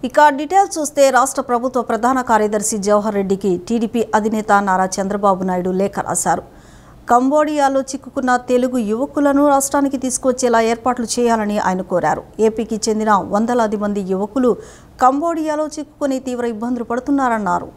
ఇక డీటెయిల్స్ చూస్తే రాష్ట్ర ప్రభుత్వ ప్రధాన కార్యదర్శి జవహర్ రెడ్డికి టీడీపీ అధినేత నారా చంద్రబాబు నాయుడు లేఖ రాశారు. కంబోడియాలో చిక్కుకున్న తెలుగు యువకులను రాష్ట్రానికి తీసుకొచ్చేలా ఏర్పాట్లు చేయాలని ఆయన కోరారు. ఏపీకి చెందిన వందలాది మంది యువకులు కంబోడియాలో చిక్కుకుని తీవ్ర ఇబ్బందులు పడుతున్నారన్నారు.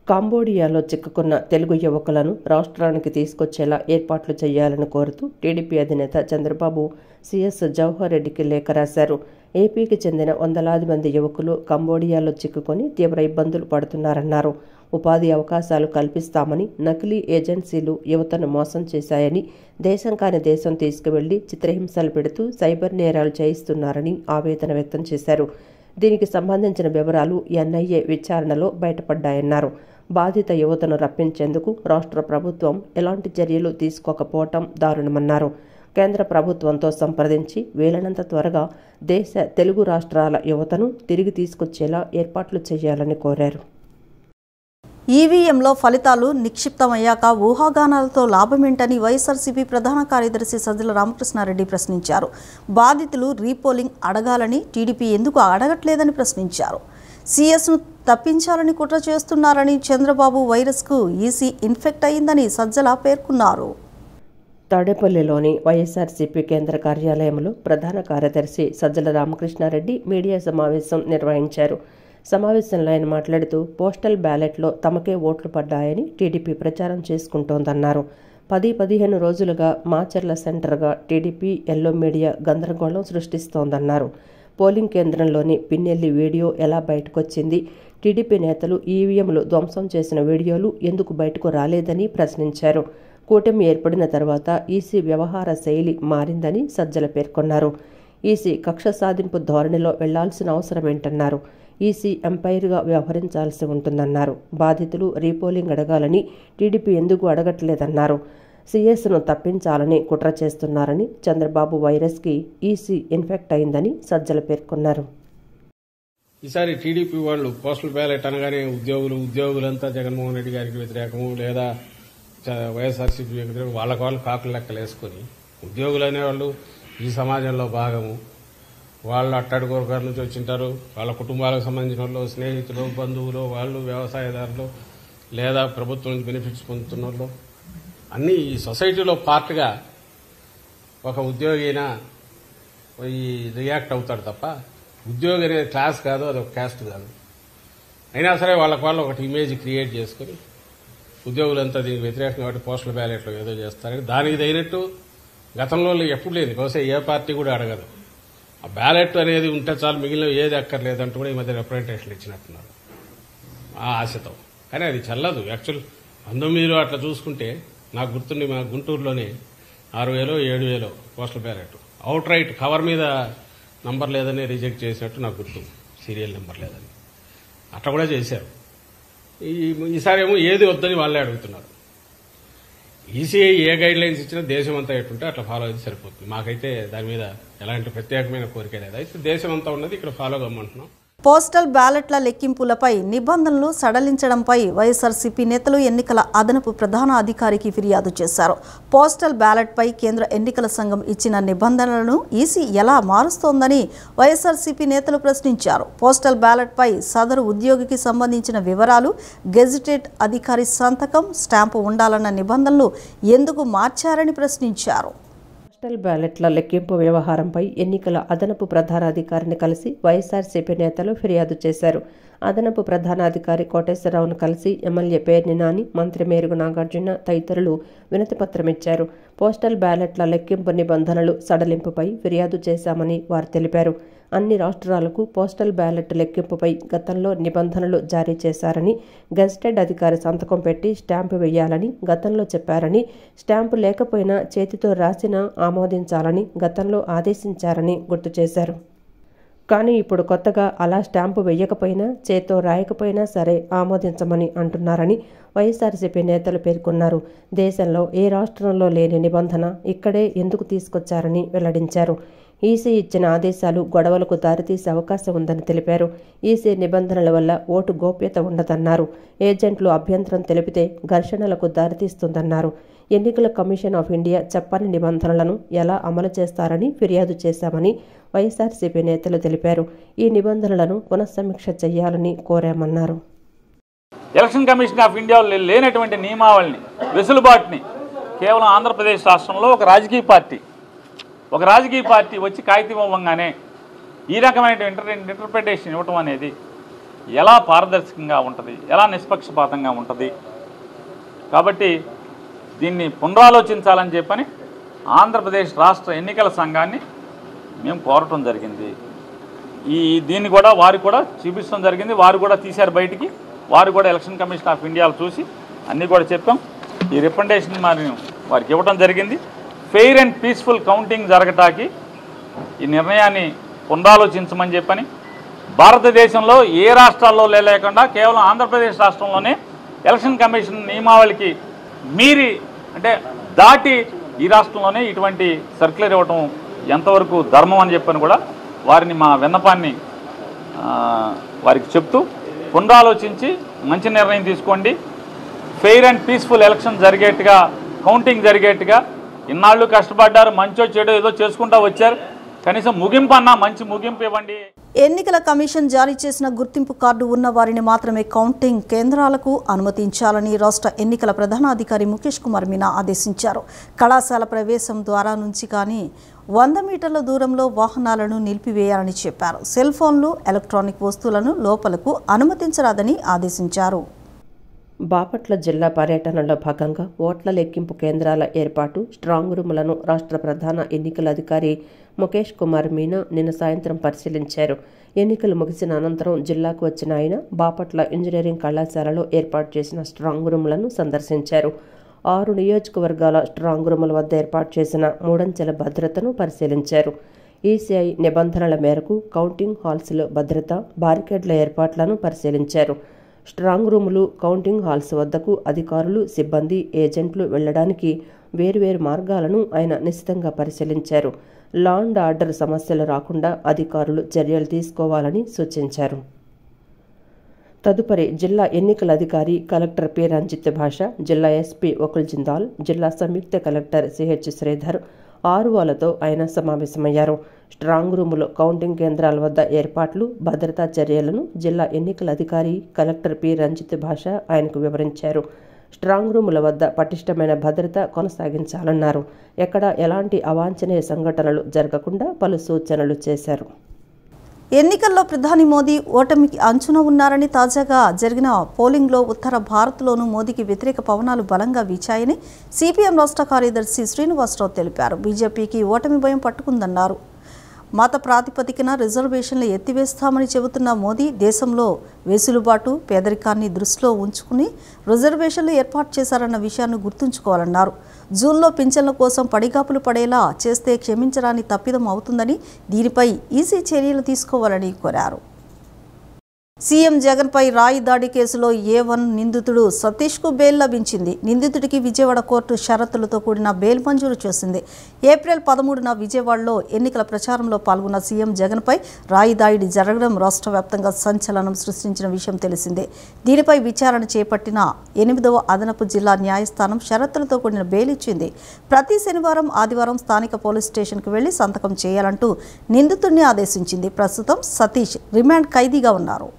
కంబోడియాలో చిక్కుకున్న తెలుగు యువకులను రాష్ట్రానికి తీసుకొచ్చేలా ఏర్పాట్లు చేయాలని కోరుతూ టీడీపీ అధినేత చంద్రబాబు సీఎస్ జవహర్ రెడ్డికి లేఖ రాశారు. ఏపీకి చెందిన వందలాది మంది యువకులు కంబోడియాలో చిక్కుకొని తీవ్ర ఇబ్బందులు పడుతున్నారన్నారు. ఉపాధి అవకాశాలు కల్పిస్తామని నకిలీ ఏజెన్సీలు యువతను మోసం చేశాయని, దేశం కాని దేశం తీసుకువెళ్లి చిత్రహింసలు పెడుతూ సైబర్ నేరాలు చేయిస్తున్నారని ఆవేదన వ్యక్తం చేశారు. దీనికి సంబంధించిన వివరాలు ఎన్ఐఏ విచారణలో బయటపడ్డాయన్నారు. బాధిత యువతను రప్పించేందుకు రాష్ట్ర ప్రభుత్వం ఎలాంటి చర్యలు తీసుకోకపోవటం దారుణమన్నారు. కేంద్ర ప్రభుత్వంతో సంప్రదించి వీలైనంత త్వరగా దేశ తెలుగు రాష్ట్రాల యువతను తిరిగి తీసుకొచ్చేలా ఏర్పాట్లు చేయాలని కోరారు. ఈవీఎంలో ఫలితాలు నిక్షిప్తమయ్యాక ఊహాగానాలతో లాభమేంటని వైఎస్ఆర్సీపీ ప్రధాన కార్యదర్శి సజ్జల రామకృష్ణారెడ్డి ప్రశ్నించారు. బాధితులు రీపోలింగ్ అడగాలని టీడీపీ ఎందుకు అడగట్లేదని ప్రశ్నించారు. సీఎస్ను తప్పించాలని కుట్ర చేస్తున్నారని, చంద్రబాబు వైరస్కు ఈసీ ఇన్ఫెక్ట్ అయిందని సజ్జల పేర్కొన్నారు. తాడేపల్లిలోని వైఎస్ఆర్సీపీ కేంద్ర కార్యాలయంలో ప్రధాన కార్యదర్శి సజ్జల రామకృష్ణారెడ్డి మీడియా సమావేశం నిర్వహించారు. సమావేశంలో ఆయన మాట్లాడుతూ పోస్టల్ బ్యాలెట్లో తమకే ఓట్లు పడ్డాయని టీడీపీ ప్రచారం చేసుకుంటోందన్నారు. 10-15 రోజులుగా మాచర్ల సెంటర్గా టీడీపీ ఎల్లో మీడియా గందరగోళం సృష్టిస్తోందన్నారు. పోలింగ్ కేంద్రంలోని పిన్నెల్లి వీడియో ఎలా బయటకొచ్చింది, టీడీపీ నేతలు ఈవీఎంలు ధ్వంసం చేసిన వీడియోలు ఎందుకు బయటకు రాలేదని ప్రశ్నించారు. కూటమి ఏర్పడిన తర్వాత ఈసీ వ్యవహార శైలి మారిందని సజ్జల పేర్కొన్నారు. ఈసీ కక్ష సాధింపు ధోరణిలో వెళ్లాల్సిన అవసరమేంటన్నారు. ఈసీ ఎంపైర్గా వ్యవహరించాల్సి ఉంటుందన్నారు. బాధితులు రీపోలింగ్ అడగాలని టీడీపీ ఎందుకు అడగట్లేదన్నారు. సీఎస్ను తప్పించాలని కుట్ర చేస్తున్నారని, చంద్రబాబు వైరస్కి ఈసీ ఇన్ఫెక్ట్ అయిందని సజ్జల పేర్కొన్నారు. ఈసారి టీడీపీ వాళ్ళు పోస్టల్ బ్యాలెట్ అనగానే ఉద్యోగులంతా జగన్మోహన్ రెడ్డి గారికి వ్యతిరేకము లేదా వైఎస్ఆర్సీపీ వ్యతిరేకం వాళ్ళు కాకులు లెక్కలు వేసుకుని ఉద్యోగులు అనేవాళ్ళు ఈ సమాజంలో భాగము, వాళ్ళు అట్టడుగు వర్గాల నుంచి వచ్చింటారు, వాళ్ళ కుటుంబాలకు సంబంధించిన వాళ్ళు, స్నేహితులు, బంధువులు, వాళ్ళు వ్యవసాయదారులు లేదా ప్రభుత్వం నుంచి బెనిఫిట్స్ పొందుతున్న వాళ్ళు అన్నీ ఈ సొసైటీలో పార్ట్గా ఒక ఉద్యోగి అయినా ఈ రియాక్ట్ అవుతాడు తప్ప ఉద్యోగి అనేది క్లాస్ కాదు, అది ఒక క్యాస్ట్ కాదు. అయినా సరే వాళ్ళు ఒకటి ఇమేజ్ క్రియేట్ చేసుకుని ఉద్యోగులంతా దీనికి వ్యతిరేకంగా కాబట్టి పోస్టల్ బ్యాలెట్లో ఏదో చేస్తారని దానికి తగినట్టు గతంలో ఎప్పుడు లేదు, బహుశా ఏ పార్టీ కూడా అడగదు. ఆ బ్యాలెట్ అనేది ఉంటే చాలు, మిగిలిన ఏది అక్కర్లేదంటూ కూడా ఈ మధ్య రిప్రజెంటేషన్లు ఇచ్చినట్టున్నారు ఆ ఆశతో. కానీ అది చల్లదు. యాక్చువల్ 19లో అట్లా చూసుకుంటే నాకు గుర్తుండి మా గుంటూరులోనే 6,000-7,000 postal ballot out right cover మీద నంబర్ లేదని రిజెక్ట్ చేసినట్టు నాకు గుర్తు, సీరియల్ నెంబర్ లేదని అట్లా కూడా చేశారు. ఈసారి ఏమో ఏది వద్దని వాళ్ళే అడుగుతున్నారు. ఈసీఐ ఏ గైడ్ లైన్స్ ఇచ్చినా దేశం అంతా ఎట్టుంటే అట్లా ఫాలో అయితే సరిపోతుంది. మాకైతే దాని మీద ఎలాంటి ప్రత్యేకమైన కోరిక లేదు. అయితే దేశం అంతా ఉన్నది ఇక్కడ ఫాలో కమ్మంటున్నాం. పోస్టల్ బ్యాలెట్ల లెక్కింపులపై నిబంధనలు సడలించడంపై వైఎస్ఆర్సీపీ నేతలు ఎన్నికల అదనపు ప్రధాన అధికారికి ఫిర్యాదు చేశారు. పోస్టల్ బ్యాలెట్పై కేంద్ర ఎన్నికల సంఘం ఇచ్చిన నిబంధనలను ఈసీ ఎలా మారుస్తోందని వైఎస్ఆర్సీపీ నేతలు ప్రశ్నించారు. పోస్టల్ బ్యాలెట్పై సదరు ఉద్యోగికి సంబంధించిన వివరాలు, గెజిటెడ్ అధికారి సంతకం, స్టాంపు ఉండాలన్న నిబంధనలు ఎందుకు మార్చారని ప్రశ్నించారు. పోస్టల్ బ్యాలెట్ల లెక్కింపు వ్యవహారంపై ఎన్నికల అదనపు ప్రధానాధికారిని కలిసి వైఎస్ఆర్సీపీ నేతలు ఫిర్యాదు చేశారు. అదనపు ప్రధానాధికారి కోటేశ్వరరావును కలిసి ఎమ్మెల్యే పేర్ని నాని, మంత్రి మేరుగు నాగార్జున తదితరులు వినతిపత్రం ఇచ్చారు. పోస్టల్ బ్యాలెట్ల లెక్కింపు నిబంధనలు సడలింపుపై ఫిర్యాదు చేశామని వారు తెలిపారు. అన్ని రాష్ట్రాలకు పోస్టల్ బ్యాలెట్ లెక్కింపుపై గతంలో నిబంధనలు జారీ చేశారని, గెజిటెడ్ అధికారి సంతకం పెట్టి స్టాంపు వేయాలని గతంలో చెప్పారని, స్టాంపు లేకపోయినా చేతితో రాసినా ఆమోదించాలని గతంలో ఆదేశించారని గుర్తు చేశారు. కానీ ఇప్పుడు కొత్తగా అలా స్టాంపు వేయకపోయినా, చేత్తో రాయకపోయినా సరే ఆమోదించమని అంటున్నారని వైఎస్ఆర్సీపీ నేతలు పేర్కొన్నారు. దేశంలో ఏ రాష్ట్రంలో లేని నిబంధన ఇక్కడే ఎందుకు తీసుకొచ్చారని వెల్లడించారు. ఈసీ ఇచ్చిన ఆదేశాలు గొడవలకు దారితీసే అవకాశం ఉందని తెలిపారు. ఈసీ నిబంధనల వల్ల ఓటు గోప్యత ఉండదన్నారు. ఏజెంట్లు అభ్యంతరం తెలిపితే ఘర్షణలకు దారితీస్తుందన్నారు. ఎన్నికల కమిషన్ ఆఫ్ ఇండియా చెప్పని నిబంధనలను ఎలా అమలు చేస్తారని ఫిర్యాదు చేశామని వైఎస్ఆర్సీపీ నేతలు తెలిపారు. ఈ నిబంధనలను పునఃసమీక్ష చేయాలని కోరామన్నారు. ఎలక్షన్ కమిషన్ ఆఫ్ ఇండియా లేనటువంటి నియమావళిని, వెసులుబాటుని కేవలం ఆంధ్రప్రదేశ్ రాష్ట్రంలో ఒక రాజకీయ పార్టీ వచ్చి కాగితం ఇవ్వగానే ఈ రకమైన ఇంటర్ప్రిటేషన్ ఇవ్వటం అనేది ఎలా పారదర్శకంగా ఉంటుంది, ఎలా నిష్పక్షపాతంగా ఉంటుంది. కాబట్టి దీన్ని పునరాలోచించాలని చెప్పని ఆంధ్రప్రదేశ్ రాష్ట్ర ఎన్నికల సంఘాన్ని మేము కోరటం జరిగింది. దీన్ని కూడా వారు కూడా చూపించడం జరిగింది. వారు కూడా తీశారు బయటికి. వారు కూడా ఎలక్షన్ కమిషన్ ఆఫ్ ఇండియాలో చూసి అన్నీ కూడా చెప్పాం. ఈ రిప్రజెంటేషన్ వారికి ఇవ్వడం జరిగింది. ఫెయిర్ అండ్ పీస్ఫుల్ కౌంటింగ్ జరగటానికి ఈ నిర్ణయాన్ని పునరాలోచించమని చెప్పని, భారతదేశంలో ఏ రాష్ట్రాల్లో లేకుండా కేవలం ఆంధ్రప్రదేశ్ రాష్ట్రంలోనే ఎలక్షన్ కమిషన్ నియమావళికి మీరి అంటే దాటి ఈ రాష్ట్రంలోనే ఇటువంటి సర్క్యులర్ ఇవ్వటం ఎంతవరకు ధర్మం అని చెప్పని కూడా వారిని మా విన్నపాన్ని వారికి చెప్తూ పునరాలోచించి మంచి నిర్ణయం తీసుకోండి. ఫెయిర్ అండ్ పీస్ఫుల్ ఎలక్షన్ జరిగేట్టుగా, కౌంటింగ్ జరిగేట్టుగా ఇన్నాళ్ళు కష్టపడ్డారు, మంచో చెడో ఏదో చేసుకుంటూ వచ్చారు. కనీసం ముగింపు అన్నా మంచి ముగింపు ఇవ్వండి. ఎన్నికల కమిషన్ జారీ చేసిన గుర్తింపు కార్డు ఉన్న వారిని మాత్రమే కౌంటింగ్ కేంద్రాలకు అనుమతించాలని రాష్ట్ర ఎన్నికల ప్రధానాధికారి ముఖేష్ కుమార్ మీనా ఆదేశించారు. కళాశాల ప్రవేశం ద్వారా నుంచి కానీ 100 మీటర్ల దూరంలో వాహనాలను నిలిపివేయాలని చెప్పారు. సెల్ ఫోన్లు, ఎలక్ట్రానిక్ వస్తువులను లోపలకు అనుమతించరాదని ఆదేశించారు. బాపట్ల జిల్లా పర్యటనలో భాగంగా ఓట్ల లెక్కింపు కేంద్రాల ఏర్పాటు, స్ట్రాంగ్ రూములను రాష్ట్ర ప్రధాన ఎన్నికల అధికారి ముఖేష్ కుమార్ మీనా నిన్న సాయంత్రం పరిశీలించారు. ఎన్నికలు ముగిసిన అనంతరం జిల్లాకు వచ్చిన ఆయన బాపట్ల ఇంజనీరింగ్ కళాశాలలో ఏర్పాటు చేసిన స్ట్రాంగ్ రూములను సందర్శించారు. 6 నియోజకవర్గాల స్ట్రాంగ్ రూముల వద్ద ఏర్పాటు చేసిన 3 అంచెల భద్రతను పరిశీలించారు. ఈసీఐ నిబంధనల మేరకు కౌంటింగ్ హాల్స్లో భద్రత, బారికేడ్ల ఏర్పాట్లను పరిశీలించారు. స్ట్రాంగ్ రూములు, కౌంటింగ్ హాల్స్ వద్దకు అధికారులు, సిబ్బంది, ఏజెంట్లు వెళ్లడానికి వేర్వేరు మార్గాలను ఆయన నిశితంగా పరిశీలించారు. లా అండ్ ఆర్డర్ సమస్యలు రాకుండా అధికారులు చర్యలు తీసుకోవాలని సూచించారు. తదుపరి జిల్లా ఎన్నికల అధికారి కలెక్టర్ పి. రంజిత్ భాష, జిల్లా ఎస్పీ వకుల్ జిందాల్, జిల్లా సంయుక్త కలెక్టర్ సిహెచ్ శ్రీధర్, ఆర్ఓలతో ఆయన సమావేశమయ్యారు. స్ట్రాంగ్ రూములో కౌంటింగ్ కేంద్రాల వద్ద ఏర్పాట్లు, భద్రతా చర్యలను జిల్లా ఎన్నికల అధికారి కలెక్టర్ పి. రంజిత్ భాష ఆయనకు వివరించారు. స్ట్రాంగ్ రూముల వద్ద పటిష్టమైన భద్రత కొనసాగించాలన్నారు. ఎక్కడ ఎలాంటి అవాంఛనీయ సంఘటనలు జరగకుండా పలు సూచనలు చేశారు. ఎన్నికల్లో ప్రధాని మోదీ ఓటమికి అంచున ఉన్నారని, తాజాగా జరిగిన పోలింగ్లో ఉత్తర భారత్లోనూ మోదీకి వ్యతిరేక పవనాలు బలంగా వీచాయని సిపిఎం రాష్ట్ర కార్యదర్శి శ్రీనివాసరావు తెలిపారు. బీజేపీకి ఓటమి భయం పట్టుకుందన్నారు. మత ప్రాతిపదికన రిజర్వేషన్లు ఎత్తివేస్తామని చెబుతున్న మోదీ దేశంలో వెసులుబాటు, పేదరికాన్ని దృష్టిలో ఉంచుకుని రిజర్వేషన్లు ఏర్పాటు చేశారన్న విషయాన్ని గుర్తుంచుకోవాలన్నారు. జూన్లో పింఛన్ల కోసం పడిగాపులు పడేలా చేస్తే క్షమించరాని తప్పిదం అవుతుందని, దీనిపై ఈసీ చర్యలు తీసుకోవాలని కోరారు. సీఎం జగన్పై రాయి దాడి కేసులో A1 నిందితుడు సతీష్కు బెయిల్ లభించింది. నిందితుడికి విజయవాడ కోర్టు షరతులతో కూడిన బెయిల్ మంజూరు చేసింది. ఏప్రిల్ 13న విజయవాడలో ఎన్నికల ప్రచారంలో పాల్గొన్న సీఎం జగన్పై రాయి దాడి జరగడం రాష్ట్ర వ్యాప్తంగా సంచలనం సృష్టించిన విషయం తెలిసిందే. దీనిపై విచారణ చేపట్టిన 8వ అదనపు జిల్లా న్యాయస్థానం షరతులతో కూడిన బెయిల్ ఇచ్చింది. ప్రతి శనివారం, ఆదివారం స్థానిక పోలీస్ స్టేషన్కు వెళ్లి సంతకం చేయాలంటూ నిందితుడిని ఆదేశించింది. ప్రస్తుతం సతీష్ రిమాండ్ ఖైదీగా ఉన్నారు.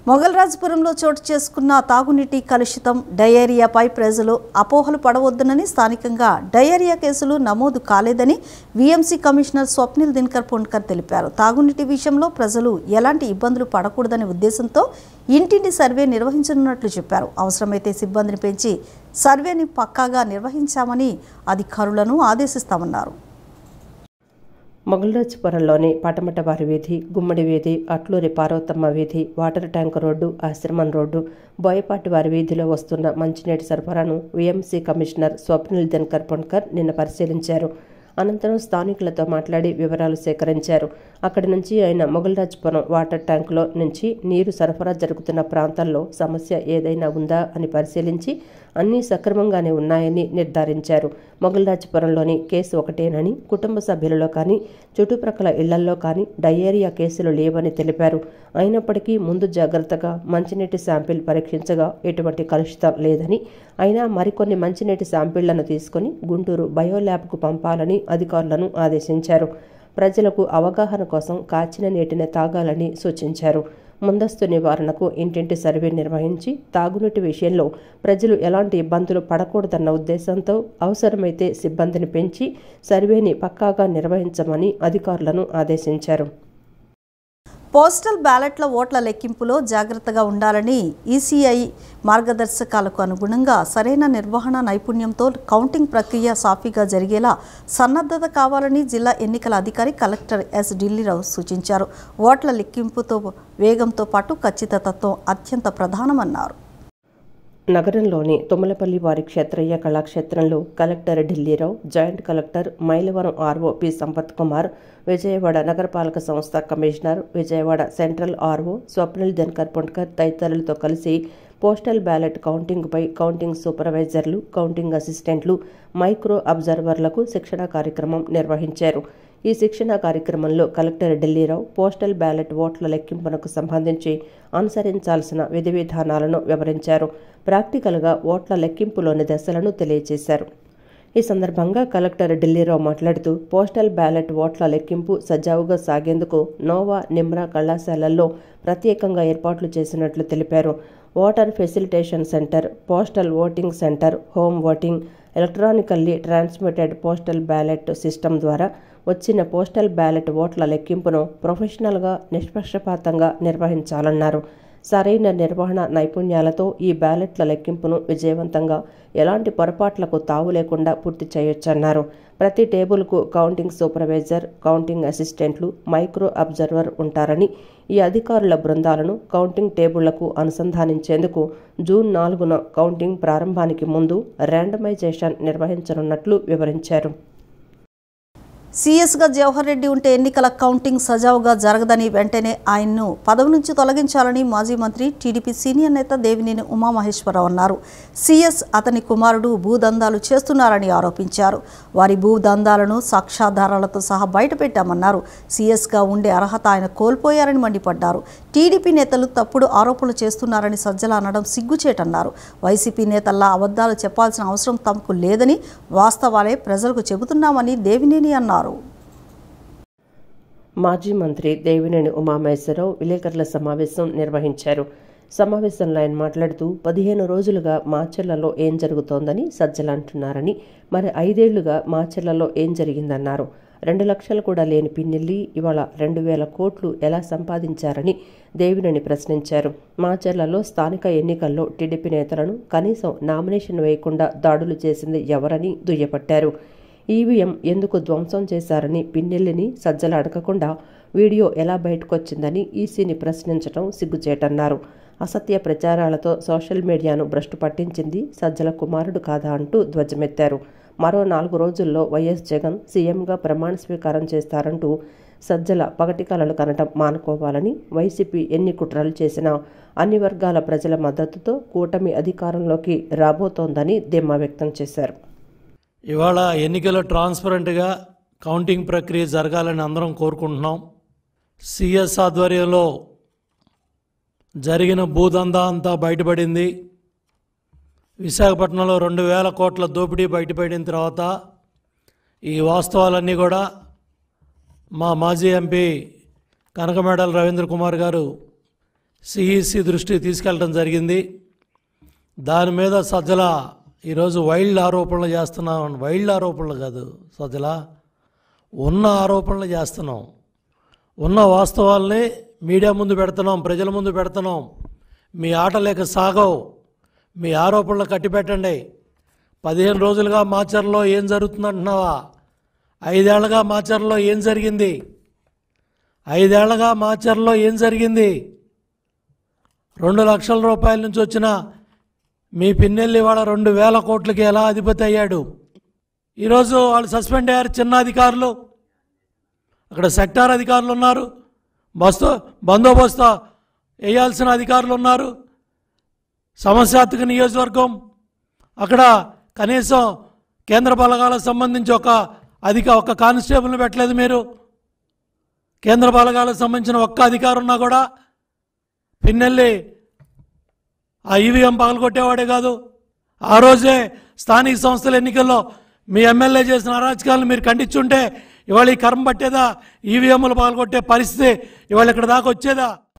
మొగల్రాజ్పురంలో చోటు చేసుకున్న తాగునీటి కలుషితం, డయేరియాపై ప్రజలు అపోహలు పడవద్దునని, స్థానికంగా డయేరియా కేసులు నమోదు కాలేదని వీఎంసీ కమిషనర్ స్వప్నిల్ దినకర్ పొన్కర్ తెలిపారు. తాగునీటి విషయంలో ప్రజలు ఎలాంటి ఇబ్బందులు పడకూడదనే ఉద్దేశంతో ఇంటింటి సర్వే నిర్వహించనున్నట్లు చెప్పారు. అవసరమైతే సిబ్బందిని పెంచి సర్వేని పక్కాగా నిర్వహించామని అధికారులను ఆదేశిస్తామన్నారు. మొగల్రాజ్పురంలోని పటమటవారి వీధి, గుమ్మడి వీధి, అట్లూరి పార్వతమ్మ వీధి, వాటర్ ట్యాంక్ రోడ్డు, ఆశ్రమం రోడ్డు, బోయపాటి వారి వీధిలో వస్తున్న మంచినీటి సరఫరాను వీఎంసీ కమిషనర్ స్వప్నిల్ దినకర్ పొన్కర్ నిన్న పరిశీలించారు. అనంతరం స్థానికులతో మాట్లాడి వివరాలు సేకరించారు. అక్కడి నుంచి ఆయన మొగల్రాజ్పురం వాటర్ ట్యాంకులో నుంచి నీరు సరఫరా జరుగుతున్న ప్రాంతాల్లో సమస్య ఏదైనా ఉందా అని పరిశీలించి అన్నీ సక్రమంగానే ఉన్నాయని నిర్ధారించారు. మొగల్రాజ్పురంలోని కేసు ఒకటేనని, కుటుంబ సభ్యులలో కానీ చుట్టుప్రక్కల ఇళ్లల్లో కానీ డయేరియా కేసులు లేవని తెలిపారు. అయినప్పటికీ ముందు జాగ్రత్తగా మంచినీటి శాంపిల్ పరీక్షించగా ఎటువంటి కలుషితం లేదని, అయినా మరికొన్ని మంచినీటి శాంపిళ్లను తీసుకుని గుంటూరు బయోల్యాబ్కు పంపాలని అధికారులను ఆదేశించారు. ప్రజలకు అవగాహన కోసం కాచిన నీటిని తాగాలని సూచించారు. ముందస్తు నివారణకు ఇంటింటి సర్వే నిర్వహించి తాగునీటి విషయంలో ప్రజలు ఎలాంటి ఇబ్బందులు పడకూడదన్న ఉద్దేశంతో అవసరమైతే సిబ్బందిని పెంచి సర్వేని పక్కాగా నిర్వహించమని అధికారులను ఆదేశించారు. పోస్టల్ బ్యాలెట్ల ఓట్ల లెక్కింపులో జాగ్రత్తగా ఉండాలని ఈసీఐ మార్గదర్శకాలకు అనుగుణంగా సరైన నిర్వహణ నైపుణ్యంతో కౌంటింగ్ ప్రక్రియ సాఫీగా జరిగేలా సన్నద్ధత కావాలని జిల్లా ఎన్నికల అధికారి కలెక్టర్ ఎస్ ఢిల్లీరావు సూచించారు. ఓట్ల లెక్కింపుతో వేగంతో పాటు ఖచ్చితత్వం అత్యంత ప్రధానమన్నారు. నగరంలోని తుమ్మలపల్లి వారి క్షేత్రయ్య కళాక్షేత్రంలో collector Dilli Rao, joint collector Mylavaram RO P Sampath Kumar, Vijayawada నగరపాలక సంస్థ commissioner, Vijayawada central RO Swapnil Dinakar Pundkar తదితరులతో కలిసి పోస్టల్ బ్యాలెట్ కౌంటింగ్పై కౌంటింగ్ సూపర్వైజర్లు, కౌంటింగ్ అసిస్టెంట్లు, మైక్రో అబ్జర్వర్లకు శిక్షణా కార్యక్రమం నిర్వహించారు. ఈ శిక్షణా కార్యక్రమంలో కలెక్టర్ ఢిల్లీరావు పోస్టల్ బ్యాలెట్ ఓట్ల లెక్కింపునకు సంబంధించి అనుసరించాల్సిన విధి విధానాలను వివరించారు. ప్రాక్టికల్గా ఓట్ల లెక్కింపులోని దశలను తెలియజేశారు. ఈ సందర్భంగా కలెక్టర్ ఢిల్లీరావు మాట్లాడుతూ పోస్టల్ బ్యాలెట్ ఓట్ల లెక్కింపు సజావుగా సాగేందుకు నోవా, నిమ్రా కళాశాలల్లో ప్రత్యేకంగా ఏర్పాట్లు చేసినట్లు తెలిపారు. Voter facilitation centre, postal voting centre, home voting, electronically transmitted postal ballot system ద్వారా వచ్చిన పోస్టల్ బ్యాలెట్ ఓట్ల లెక్కింపును ప్రొఫెషనల్గా, నిష్పక్షపాతంగా నిర్వహించాలన్నారు. సరైన నిర్వహణ నైపుణ్యాలతో ఈ బ్యాలెట్ల లెక్కింపును విజయవంతంగా ఎలాంటి పొరపాట్లకు తావు లేకుండా పూర్తి చేయొచ్చన్నారు. ప్రతి టేబుల్కు కౌంటింగ్ సూపర్వైజర్, కౌంటింగ్ అసిస్టెంట్లు, మైక్రో అబ్జర్వర్ ఉంటారని, ఈ అధికారుల బృందాలను కౌంటింగ్ టేబుళ్లకు అనుసంధానించేందుకు జూన్ 4న కౌంటింగ్ ప్రారంభానికి ముందు ర్యాండమైజేషన్ నిర్వహించనున్నట్లు వివరించారు. సీఎస్గా జవహర్ రెడ్డి ఉంటే ఎన్నికల కౌంటింగ్ సజావుగా జరగదని, వెంటనే ఆయన్ను పదవి నుంచి తొలగించాలని మాజీ మంత్రి, టీడీపీ సీనియర్ నేత దేవినేని ఉమామహేశ్వరరావు అన్నారు. సీఎస్, అతని కుమారుడు భూదందాలు చేస్తున్నారని ఆరోపించారు. వారి భూదందాలను సాక్ష్యాధారాలతో సహా బయటపెట్టామన్నారు. సీఎస్గా ఉండే అర్హత ఆయన కోల్పోయారని మండిపడ్డారు. టీడీపీ నేతలు తప్పుడు ఆరోపణలు చేస్తున్నారని సజ్జల అనడం సిగ్గుచేటన్నారు. వైసీపీ నేతల్లా అబద్ధాలు చెప్పాల్సిన అవసరం తమకు లేదని, వాస్తవాలే ప్రజలకు చెబుతున్నామని దేవినేని అన్నారు. మాజీ మంత్రి దేవినేని ఉమామహేశ్వరరావు విలేకరుల సమావేశం నిర్వహించారు. సమావేశంలో ఆయన మాట్లాడుతూ 15 రోజులుగా మాచర్లలో ఏం జరుగుతోందని సజ్జల అంటున్నారని, మరి 5 ఏళ్లుగా మాచర్లలో ఏం జరిగిందన్నారు. 2 లక్షలు కూడా లేని పిన్నెల్లి ఇవాళ 2,000 కోట్లు ఎలా సంపాదించారని దేవినేని ప్రశ్నించారు. మాచర్లలో స్థానిక ఎన్నికల్లో టీడీపీ నేతలను కనీసం నామినేషన్ వేయకుండా దాడులు చేసింది ఎవరని దుయ్యపట్టారు. ఈవీఎం ఎందుకు ధ్వంసం చేశారని పిన్నెల్లిని సజ్జల అడగకుండా వీడియో ఎలా బయటకొచ్చిందని ఈసీని ప్రశ్నించడం సిగ్గుచేటన్నారు. అసత్య ప్రచారాలతో సోషల్ మీడియాను భ్రష్టు పట్టించింది సజ్జల కుమారుడు కాదా అంటూ ధ్వజమెత్తారు. మరో 4 రోజుల్లో వైఎస్ జగన్ సీఎంగా ప్రమాణ స్వీకారం చేస్తారంటూ సజ్జల పగటి కలలు కనటం మానుకోవాలని, వైసీపీ ఎన్ని కుట్రలు చేసినా అన్ని వర్గాల ప్రజల మద్దతుతో కూటమి అధికారంలోకి రాబోతోందని ధీమా వ్యక్తం చేశారు. ఇవాళ ఎన్నికలు ట్రాన్స్పరెంట్గా కౌంటింగ్ ప్రక్రియ జరగాలని అందరం కోరుకుంటున్నాం. సిఎస్ ఆధ్వర్యంలో జరిగిన భూదందా అంతా బయటపడింది. విశాఖపట్నంలో 2,000 కోట్ల దోపిడీ బయటపడిన తర్వాత ఈ వాస్తవాలన్నీ కూడా మా మాజీ ఎంపీ కనకమేడల రవీంద్ర కుమార్ గారు సిఈసి దృష్టికి తీసుకెళ్ళడం జరిగింది. దాని మీద సజ్జల ఈరోజు వైల్డ్ ఆరోపణలు చేస్తున్నాం. వైల్డ్ ఆరోపణలు కాదు సజ్జల, ఉన్న ఆరోపణలు చేస్తున్నాం. ఉన్న వాస్తవాల్ని మీడియా ముందు పెడుతున్నాం, ప్రజల ముందు పెడుతున్నాం. మీ ఆట లేక సాగవు, మీ ఆరోపణలు కట్టిపెట్టండి. 15 రోజులుగా మాచర్లో ఏం జరుగుతుందంటున్నావా? 5 ఏళ్లుగా మాచర్లో ఏం జరిగింది? 5 ఏళ్లుగా మాచర్లో ఏం జరిగింది? 2 లక్షల రూపాయల నుంచి వచ్చిన మీ పిన్నెల్లి వాళ్ళ 2,000 కోట్లకి ఎలా అధిపతి అయ్యాడు? ఈరోజు వాళ్ళు సస్పెండ్ అయ్యారు. చిన్న అధికారులు, అక్కడ సెక్టార్ అధికారులు ఉన్నారు, బందోబస్తు వేయాల్సిన అధికారులు ఉన్నారు. సమస్యాత్మక నియోజకవర్గం, అక్కడ కనీసం కేంద్ర బలగాలకు సంబంధించి ఒక కానిస్టేబుల్ని పెట్టలేదు మీరు. కేంద్ర బలగాలకు సంబంధించిన ఒక్క అధికారి ఉన్నా కూడా పిన్నెల్లి ఆ ఈవీఎం పగలగొట్టేవాడే కాదు. ఆ రోజే స్థానిక సంస్థల ఎన్నికల్లో మీ ఎమ్మెల్యే చేసిన అరాచకాలను మీరు ఖండించుంటే ఇవాళ ఈ కర్మ పట్టేదా? ఈవీఎంలు పగలగొట్టే పరిస్థితి ఇవాళ ఇక్కడ దాకా వచ్చేదా?